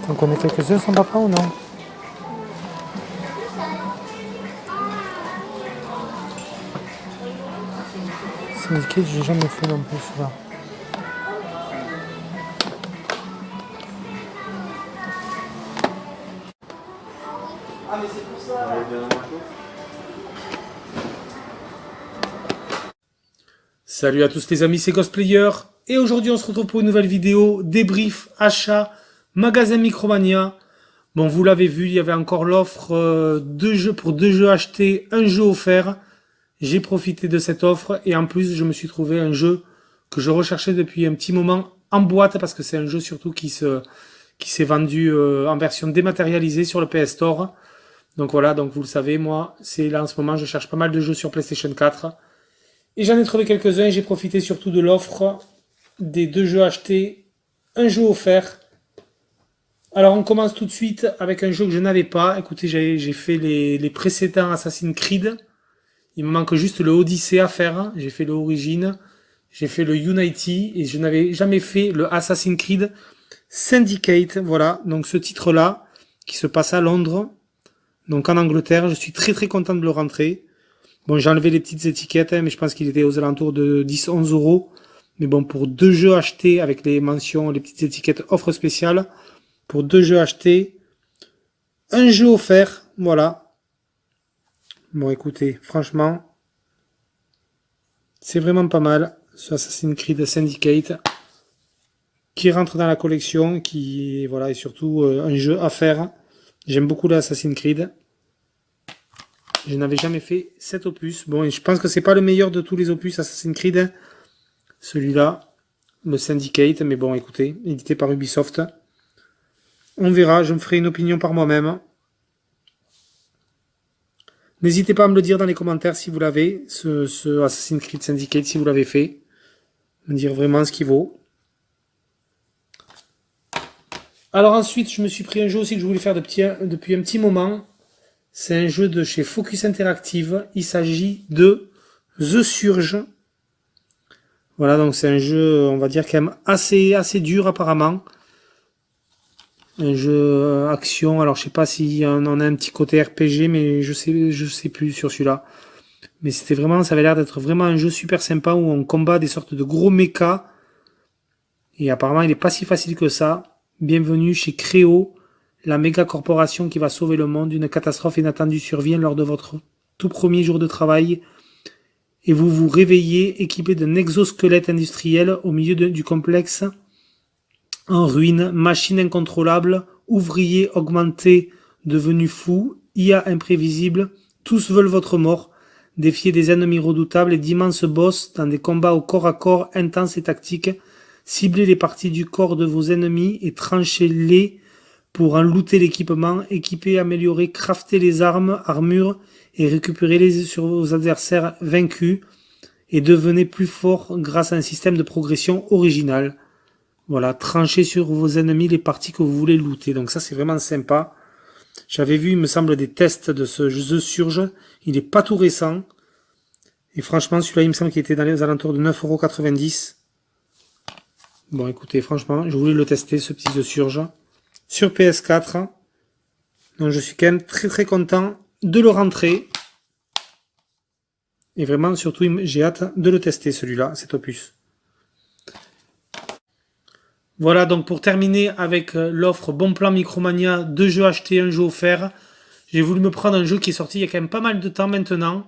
T'en connais quelques-uns, son papa ou non? Syndicate, j'ai jamais fait non plus celui-là. Salut à tous les amis, c'est Ghostplayer et aujourd'hui on se retrouve pour une nouvelle vidéo débrief, achat, magasin Micromania. Bon, vous l'avez vu, il y avait encore l'offre pour 2 jeux achetés, un jeu offert. J'ai profité de cette offre et en plus je me suis trouvé un jeu que je recherchais depuis un petit moment en boîte parce que c'est un jeu surtout qui s'est vendu en version dématérialisée sur le PS Store. Donc voilà, donc vous le savez, moi, c'est là en ce moment, je cherche pas mal de jeux sur PlayStation 4. Et j'en ai trouvé quelques-uns et j'ai profité surtout de l'offre des 2 jeux achetés, un jeu offert. Alors on commence tout de suite avec un jeu que je n'avais pas. Écoutez, j'ai fait les précédents Assassin's Creed. Il me manque juste le Odyssey à faire. J'ai fait le Origin, j'ai fait le Unity et je n'avais jamais fait le Assassin's Creed Syndicate. Voilà, donc ce titre-là qui se passe à Londres, donc en Angleterre. Je suis très très content de le rentrer. Bon, j'ai enlevé les petites étiquettes, mais je pense qu'il était aux alentours de 10-11 euros. Mais bon, pour 2 jeux achetés avec les mentions, les petites étiquettes offre spéciale, pour 2 jeux achetés, un jeu offert, voilà. Bon, écoutez, franchement, c'est vraiment pas mal, ce Assassin's Creed Syndicate, qui rentre dans la collection, qui, voilà, est surtout un jeu à faire. J'aime beaucoup l'Assassin's Creed. Je n'avais jamais fait cet opus. Bon, et je pense que c'est pas le meilleur de tous les opus Assassin's Creed, hein. Celui-là, le Syndicate, mais bon, écoutez, édité par Ubisoft. On verra, je me ferai une opinion par moi-même. N'hésitez pas à me le dire dans les commentaires si vous l'avez, ce Assassin's Creed Syndicate, si vous l'avez fait. Me dire vraiment ce qu'il vaut. Alors ensuite, je me suis pris un jeu aussi que je voulais faire depuis un petit moment. C'est un jeu de chez Focus Interactive. Il s'agit de The Surge. Voilà, donc c'est un jeu, on va dire quand même assez dur apparemment. Un jeu action. Alors je sais pas si on a un petit côté RPG, mais je sais plus sur celui-là. Mais ça avait l'air d'être vraiment un jeu super sympa où on combat des sortes de gros mechas. Et apparemment il est pas si facile que ça. Bienvenue chez Créo, la méga corporation qui va sauver le monde. Une catastrophe inattendue survient lors de votre tout premier jour de travail. Et vous vous réveillez équipé d'un exosquelette industriel au milieu du complexe en ruine, machine incontrôlable, ouvriers augmentés devenus fous, IA imprévisible, tous veulent votre mort, défiez des ennemis redoutables et d'immenses boss dans des combats au corps à corps intenses et tactiques, ciblez les parties du corps de vos ennemis et tranchez-les pour en looter l'équipement, équiper, améliorer, crafter les armes, armures et récupérer-les sur vos adversaires vaincus et devenez plus fort grâce à un système de progression original. Voilà, tranchez sur vos ennemis les parties que vous voulez looter. Donc ça, c'est vraiment sympa. J'avais vu, il me semble, des tests de ce jeu Surge. Il est pas tout récent. Et franchement, celui-là, il me semble qu'il était dans les alentours de 9,90 €. Bon, écoutez, franchement, je voulais le tester, ce petit jeu Surge. Sur PS4. Donc je suis quand même très très content de le rentrer. Et vraiment, surtout, j'ai hâte de le tester, celui-là, cet opus. Voilà, donc pour terminer avec l'offre Bon Plan Micromania, 2 jeux achetés, un jeu offert, j'ai voulu me prendre un jeu qui est sorti il y a quand même pas mal de temps maintenant.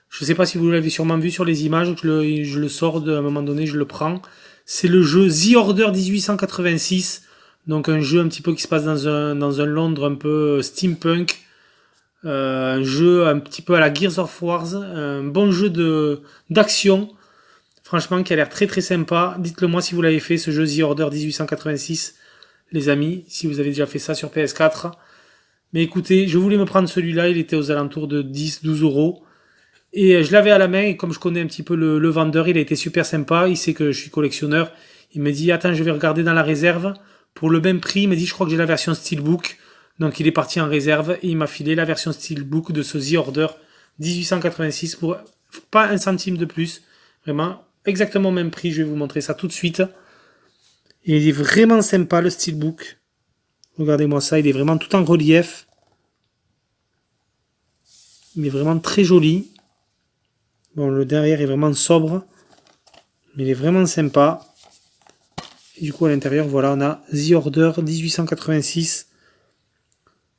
Je ne sais pas si vous l'avez sûrement vu sur les images, je le sors à un moment donné, je le prends. C'est le jeu The Order 1886, donc un jeu un petit peu qui se passe dans un Londres un peu steampunk. Un jeu un petit peu à la Gears of War, un bon jeu d'action. Franchement, qui a l'air très très sympa. Dites-le moi si vous l'avez fait, ce jeu The Order 1886, les amis, si vous avez déjà fait ça sur PS4. Mais écoutez, je voulais me prendre celui-là, il était aux alentours de 10-12 €. Et je l'avais à la main, et comme je connais un petit peu le vendeur, il a été super sympa, il sait que je suis collectionneur. Il me dit, attends, je vais regarder dans la réserve. Pour le même prix, il m'a dit, je crois que j'ai la version Steelbook. Donc il est parti en réserve, et il m'a filé la version Steelbook de ce The Order 1886 pour pas un centime de plus. Vraiment, exactement au même prix, je vais vous montrer ça tout de suite. Et il est vraiment sympa le Steelbook. Regardez-moi ça, il est vraiment tout en relief. Il est vraiment très joli. Bon, le derrière est vraiment sobre. Mais il est vraiment sympa. Et du coup, à l'intérieur, voilà, on a The Order 1886.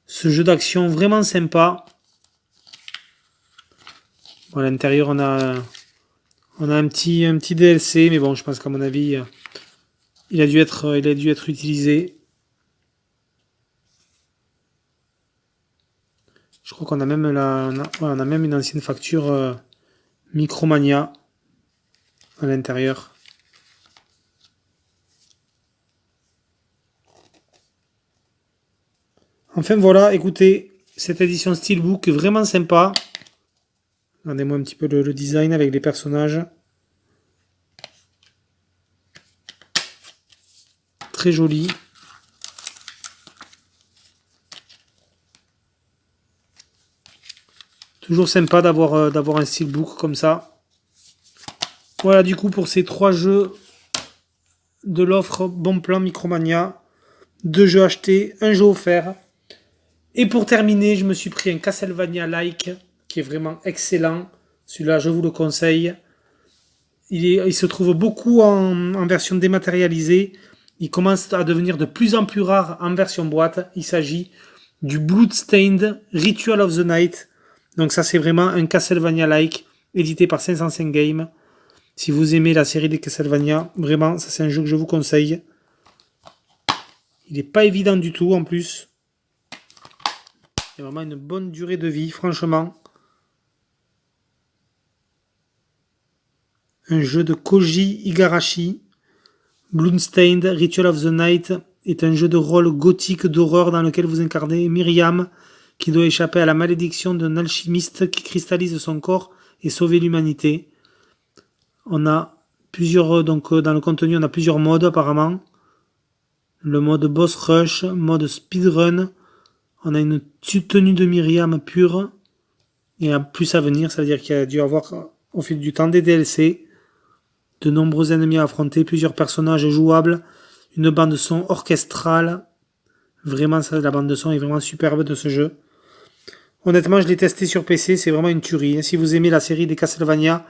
Ce jeu d'action vraiment sympa. Bon, à l'intérieur, on a un petit DLC. Mais bon, je pense qu'à mon avis, il a dû être utilisé. Je crois qu'on a même on a même une ancienne facture Micromania à l'intérieur. Enfin voilà, écoutez, cette édition Steelbook est vraiment sympa. Regardez-moi un petit peu le design avec les personnages. Très joli. Toujours sympa d'avoir un Steelbook comme ça. Voilà du coup pour ces 3 jeux de l'offre Bon Plan Micromania. 2 jeux achetés, 1 jeu offert. Et pour terminer, je me suis pris un Castlevania-like qui est vraiment excellent. Celui-là, je vous le conseille. Il se trouve beaucoup en version dématérialisée. Il commence à devenir de plus en plus rare en version boîte. Il s'agit du Bloodstained Ritual of the Night. Donc ça, c'est vraiment un Castlevania-like édité par 505 Games. Si vous aimez la série des Castlevania, vraiment, ça c'est un jeu que je vous conseille. Il n'est pas évident du tout en plus. Il y a vraiment une bonne durée de vie, franchement. Un jeu de Koji Igarashi. Bloodstained Ritual of the Night est un jeu de rôle gothique d'horreur dans lequel vous incarnez Myriam, qui doit échapper à la malédiction d'un alchimiste qui cristallise son corps et sauver l'humanité. On a plusieurs, donc dans le contenu, on a plusieurs modes apparemment. Le mode boss rush, mode speedrun. On a une tenue de Myriam pure. Et en plus à venir, ça veut dire qu'il y a dû avoir au fil du temps des DLC. De nombreux ennemis à affronter, plusieurs personnages jouables, une bande son orchestrale. Vraiment, ça, la bande de son est vraiment superbe de ce jeu. Honnêtement, je l'ai testé sur PC, c'est vraiment une tuerie. Si vous aimez la série des Castlevania,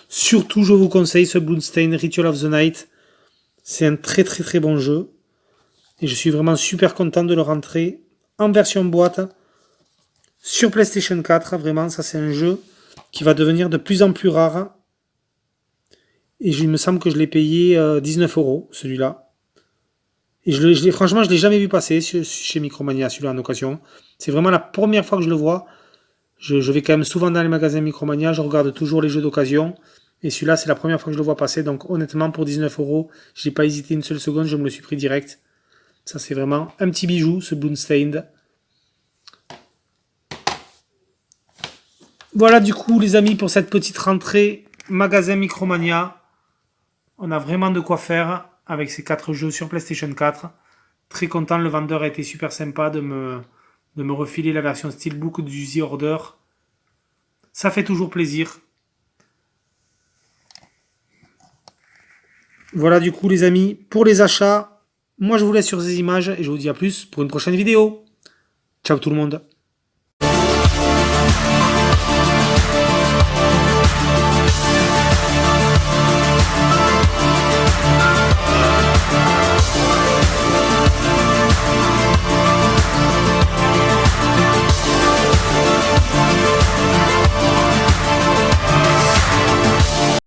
surtout je vous conseille ce Bloodstained Ritual of the Night. C'est un très très très bon jeu. Et je suis vraiment super content de le rentrer en version boîte sur PlayStation 4. Vraiment, ça c'est un jeu qui va devenir de plus en plus rare. Et il me semble que je l'ai payé 19 € celui-là. Et franchement, je ne l'ai jamais vu passer chez Micromania, celui-là en occasion. C'est vraiment la première fois que je le vois. Je vais quand même souvent dans les magasins Micromania, je regarde toujours les jeux d'occasion. Et celui-là, c'est la première fois que je le vois passer. Donc honnêtement, pour 19 €, je n'ai pas hésité une seule seconde, je me le suis pris direct. Ça, c'est vraiment un petit bijou, ce Bloodstained. Voilà du coup, les amis, pour cette petite rentrée magasin Micromania. On a vraiment de quoi faire avec ces 4 jeux sur PlayStation 4. Très content, le vendeur a été super sympa de me refiler la version Steelbook du The Order. Ça fait toujours plaisir. Voilà du coup les amis, pour les achats, moi je vous laisse sur ces images et je vous dis à plus pour une prochaine vidéo. Ciao tout le monde.